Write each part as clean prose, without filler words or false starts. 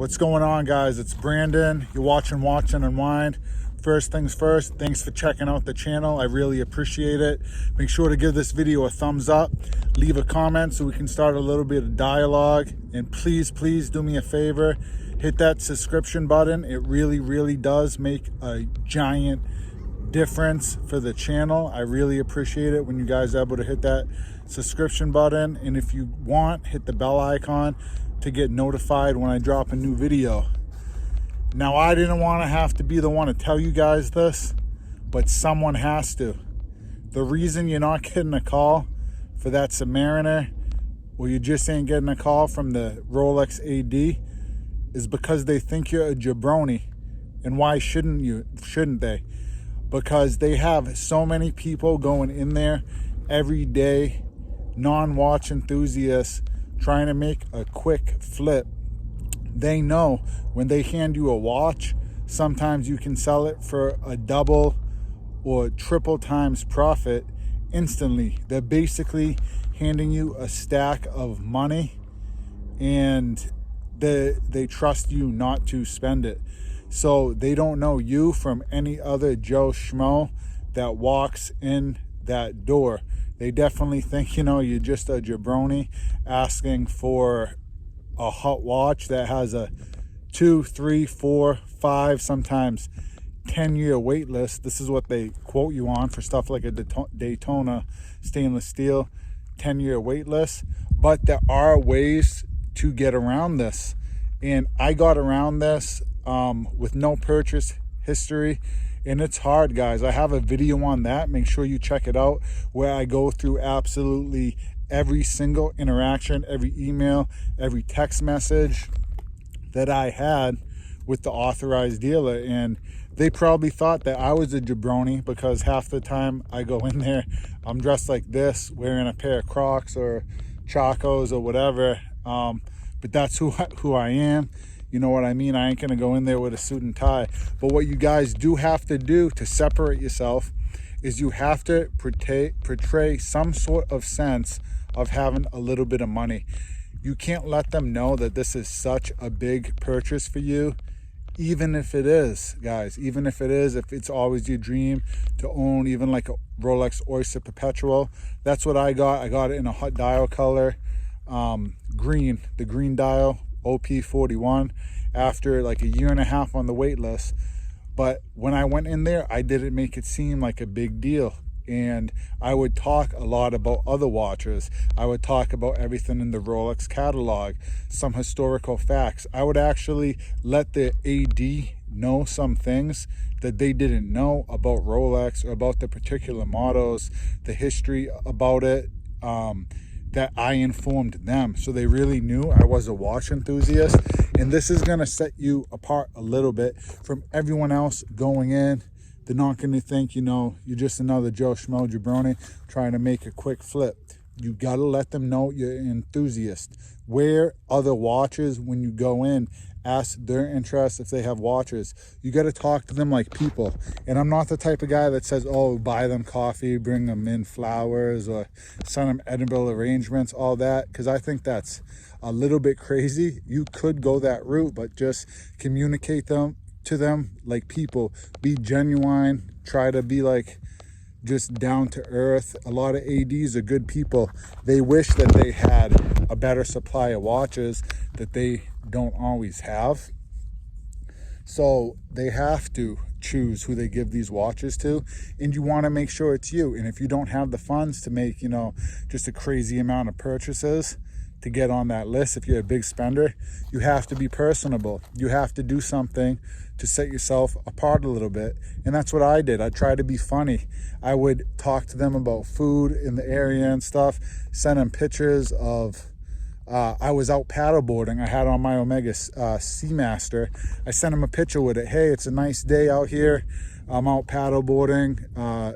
What's going on, guys? It's Brandon. You're watching Watch and Unwind. First things first, thanks for checking out the channel. I really appreciate it. Make sure to give this video a thumbs up. Leave a comment so we can start a little bit of dialogue. And please do me a favor. Hit that subscription button. It really does make a giant difference for the channel. I really appreciate it when you guys are able to hit that subscription button. And if you want, hit the bell icon to get notified when I drop a new video. Now, I didn't want to have to be the one to tell you guys this, but someone has to. The reason you're not getting a call for that Submariner, or you just ain't getting a call from the Rolex AD, is because they think you're a jabroni. And why shouldn't they? Because they have so many people going in there every day, non-watch enthusiasts, trying to make a quick flip. They know when they hand you a watch, sometimes you can sell it for a double or triple times profit instantly. They're basically handing you a stack of money, and they trust you not to spend it. So they don't know you from any other Joe Shmoe that walks in that door. They definitely think, you're just a jabroni asking for a hot watch that has a 2, 3, 4, 5, sometimes 10-year wait list. This is what they quote you on for stuff like a Daytona stainless steel 10-year wait list. But there are ways to get around this. And I got around this with no purchase history. And it's hard, guys. I have a video on that. Make sure you check it out, where I go through absolutely every single interaction, every email, every text message that I had with the authorized dealer. And they probably thought that I was a jabroni, because half the time I go in there, I'm dressed like this, wearing a pair of Crocs or Chacos or whatever. But that's who I am. You know what I mean? I ain't gonna go in there with a suit and tie. But what you guys do have to do to separate yourself is you have to portray some sort of sense of having a little bit of money. You can't let them know that this is such a big purchase for you, even if it is, guys. Even if it is, if it's always your dream to own even like a Rolex Oyster Perpetual. That's what I got. I got it in a hot dial color, green, the green dial, OP41, after like a year and a half on the wait list. But when I went in there, I didn't make it seem like a big deal. And I would talk a lot about other watches. I would talk about everything in the Rolex catalog, some historical facts. I would actually let the AD know some things that they didn't know about Rolex or about the particular models, the history about it, that I informed them. So they really knew I was a watch enthusiast. And this is gonna set you apart a little bit from everyone else going in. They're not gonna think, you're just another Joe Shmoe jabroni trying to make a quick flip. You gotta let them know you're an enthusiast. Wear other watches when you go in. Ask their interest if they have watches. You got to talk to them like people. And I'm not the type of guy that says, oh, buy them coffee, bring them in flowers, or send them edible arrangements, all that, because I think that's a little bit crazy. You could go that route, but just communicate to them like people. Be genuine. Try to be like just down to earth. A lot of ADs are good people. They wish that they had a better supply of watches that they don't always have. So they have to choose who they give these watches to, and you want to make sure it's you. And if you don't have the funds to make, just a crazy amount of purchases to get on that list, if you're a big spender, you have to be personable. You have to do something to set yourself apart a little bit. And that's what I did. I tried to be funny. I would talk to them about food in the area and stuff, send them pictures of I was out paddleboarding. I had on my Omega Seamaster. I sent him a picture with it. Hey, it's a nice day out here. I'm out paddleboarding.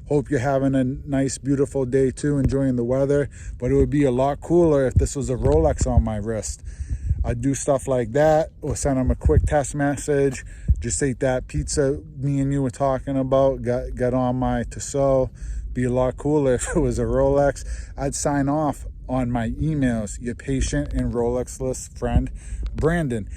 Hope you're having a nice, beautiful day too, enjoying the weather. But it would be a lot cooler if this was a Rolex on my wrist. I'd do stuff like that, or send him a quick test message. Just ate that pizza me and you were talking about. Got on my Tissot. Be a lot cooler if it was a Rolex. I'd sign off on my emails, your patient and Rolex list friend, Brandon.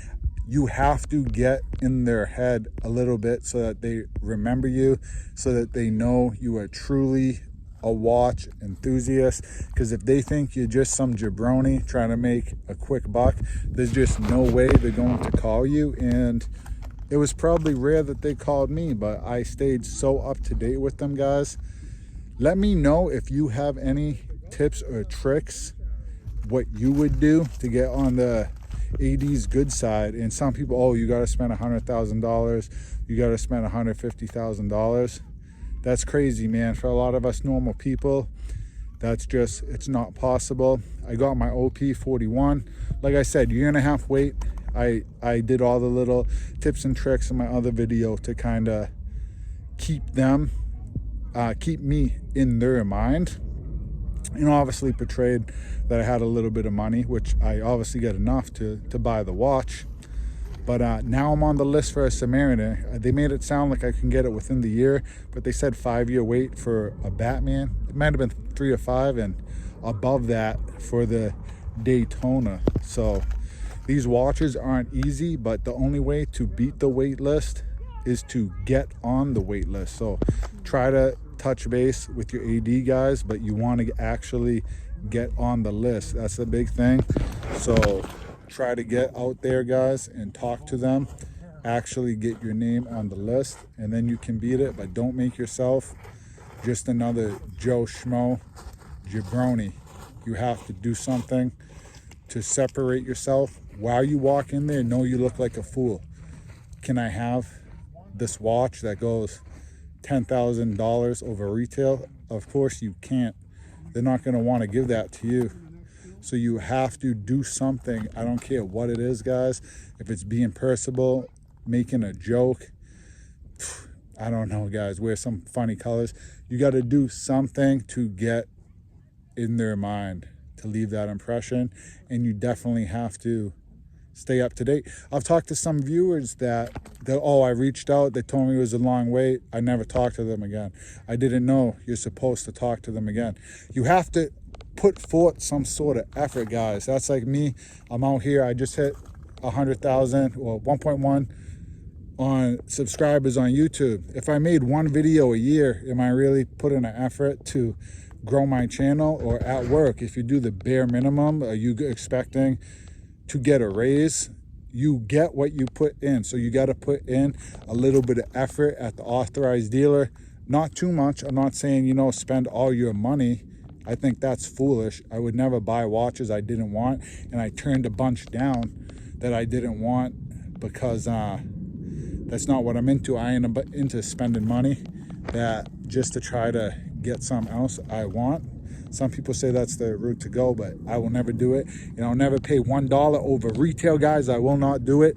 You have to get in their head a little bit so that they remember you, so that they know you are truly a watch enthusiast. Because if they think you're just some jabroni trying to make a quick buck, there's just no way they're going to call you. And it was probably rare that they called me, but I stayed so up to date with them, guys. Let me know if you have any tips or tricks, what you would do to get on the AD's good side. And some people, oh, you got to spend $100,000, you got to spend $150,000. That's crazy, man. For a lot of us normal people, that's just, it's not possible. I got my OP41. Like I said, you're gonna have to wait. I did all the little tips and tricks in my other video to kind of keep me in their mind, and obviously portrayed that I had a little bit of money, which I obviously got enough to buy the watch. But now I'm on the list for a Submariner. They made it sound like I can get it within the year, but they said 5-year wait for a Batman. It might have been 3 or 5, and above that for the Daytona. So these watches aren't easy, but the only way to beat the wait list is to get on the wait list. So try to touch base with your AD guys, but you want to actually get on the list. That's the big thing. So try to get out there, guys, and talk to them. Actually get your name on the list, and then you can beat it. But don't make yourself just another Joe Shmoe jabroni. You have to do something to separate yourself. While you walk in there, know you look like a fool. Can I have this watch that goes $10,000 over retail? Of course you can't. They're not going to want to give that to you. So you have to do something. I don't care what it is, guys. If it's being personable, making a joke, I don't know, guys, wear some funny colors. You got to do something to get in their mind, to leave that impression. And you definitely have to stay up to date. I've talked to some viewers that oh, I reached out, they told me it was a long wait, I never talked to them again. I didn't know you're supposed to talk to them again. You have to put forth some sort of effort, guys. That's like me. I'm out here, I just hit 100,000 or 1.1 on subscribers on YouTube. If I made one video a year, am I really putting an effort to grow my channel? Or at work, if you do the bare minimum, are you expecting to get a raise? You get what you put in. So you got to put in a little bit of effort at the authorized dealer. Not too much. I'm not saying, you know, spend all your money. I think that's foolish. I would never buy watches I didn't want, and I turned a bunch down that I didn't want because that's not what I'm into. I am into spending money that just to try to get something else I want. Some people say that's the route to go, but I will never do it. And I'll never pay $1 over retail, guys. I will not do it.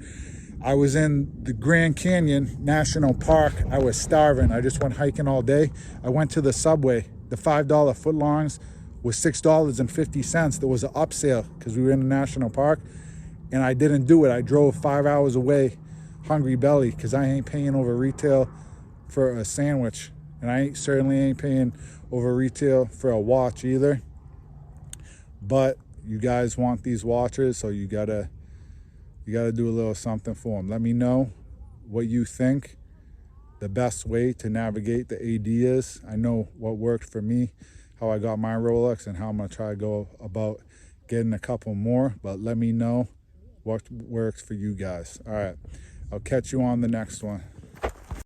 I was in the Grand Canyon National Park. I was starving. I just went hiking all day. I went to the Subway. The $5 footlongs was $6.50. There was an upsale because we were in the national park, and I didn't do it. I drove 5 hours away, hungry belly, because I ain't paying over retail for a sandwich, and I certainly ain't paying over retail for a watch either. But you guys want these watches, so you gotta do a little something for them. Let me know what you think the best way to navigate the AD is. I know what worked for me, how I got my Rolex, and how I'm gonna try to go about getting a couple more. But let me know what works for you guys. All right, I'll catch you on the next one.